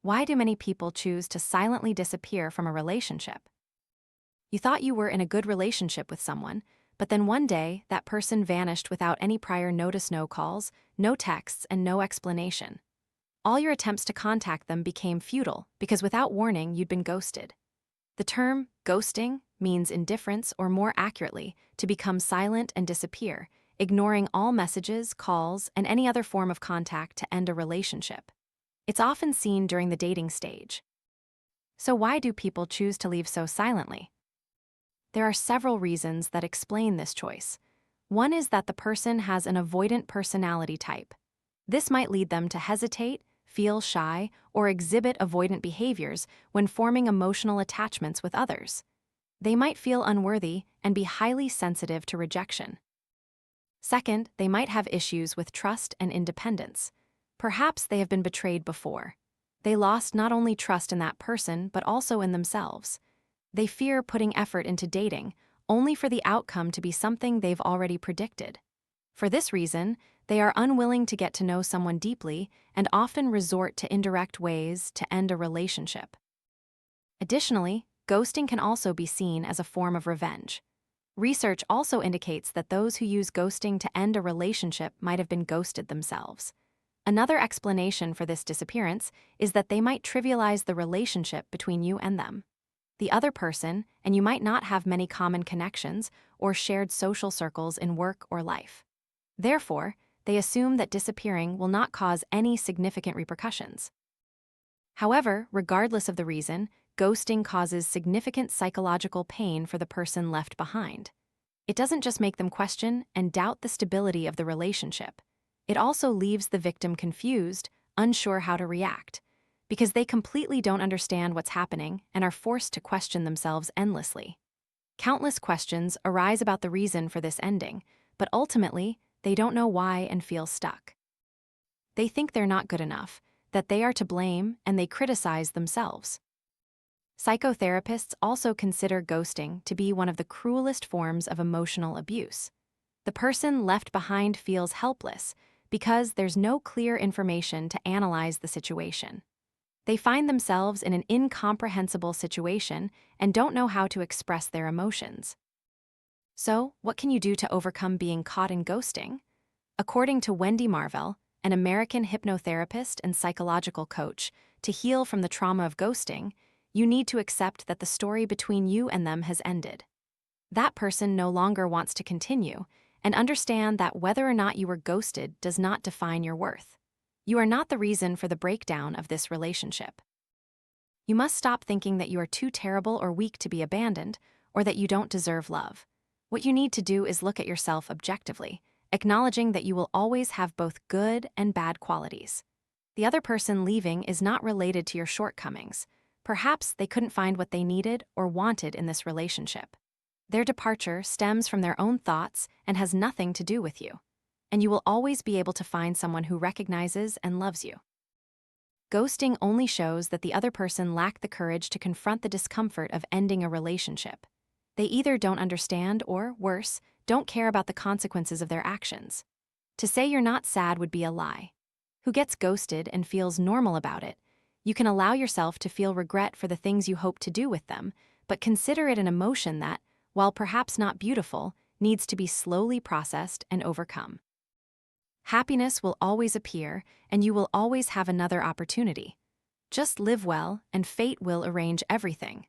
Why do many people choose to silently disappear from a relationship? You thought you were in a good relationship with someone, but then one day, that person vanished without any prior notice, no calls, no texts, and no explanation. All your attempts to contact them became futile because without warning, you'd been ghosted. The term ghosting means indifference, or more accurately, to become silent and disappear, ignoring all messages, calls, and any other form of contact to end a relationship. It's often seen during the dating stage. So why do people choose to leave so silently? There are several reasons that explain this choice. One is that the person has an avoidant personality type. This might lead them to hesitate, feel shy, or exhibit avoidant behaviors when forming emotional attachments with others. They might feel unworthy and be highly sensitive to rejection. Second, they might have issues with trust and independence. Perhaps they have been betrayed before. They lost not only trust in that person, but also in themselves. They fear putting effort into dating, only for the outcome to be something they've already predicted. For this reason, they are unwilling to get to know someone deeply and often resort to indirect ways to end a relationship. Additionally, ghosting can also be seen as a form of revenge. Research also indicates that those who use ghosting to end a relationship might have been ghosted themselves. Another explanation for this disappearance is that they might trivialize the relationship between you and them. The other person, and you might not have many common connections or shared social circles in work or life. Therefore, they assume that disappearing will not cause any significant repercussions. However, regardless of the reason, ghosting causes significant psychological pain for the person left behind. It doesn't just make them question and doubt the stability of the relationship. It also leaves the victim confused, unsure how to react, because they completely don't understand what's happening and are forced to question themselves endlessly. Countless questions arise about the reason for this ending, but ultimately, they don't know why and feel stuck. They think they're not good enough, that they are to blame, and they criticize themselves. Psychotherapists also consider ghosting to be one of the cruelest forms of emotional abuse. The person left behind feels helpless because there's no clear information to analyze the situation. They find themselves in an incomprehensible situation and don't know how to express their emotions. So, what can you do to overcome being caught in ghosting? According to Wendy Marvell, an American hypnotherapist and psychological coach, to heal from the trauma of ghosting, you need to accept that the story between you and them has ended. That person no longer wants to continue, and understand that whether or not you were ghosted does not define your worth. You are not the reason for the breakdown of this relationship. You must stop thinking that you are too terrible or weak to be abandoned, or that you don't deserve love. What you need to do is look at yourself objectively, acknowledging that you will always have both good and bad qualities. The other person leaving is not related to your shortcomings. Perhaps they couldn't find what they needed or wanted in this relationship. Their departure stems from their own thoughts and has nothing to do with you. And you will always be able to find someone who recognizes and loves you. Ghosting only shows that the other person lacked the courage to confront the discomfort of ending a relationship. They either don't understand or, worse, don't care about the consequences of their actions. To say you're not sad would be a lie. Who gets ghosted and feels normal about it? You can allow yourself to feel regret for the things you hope to do with them, but consider it an emotion that, while perhaps not beautiful, needs to be slowly processed and overcome. Happiness will always appear, and you will always have another opportunity. Just live well, and fate will arrange everything.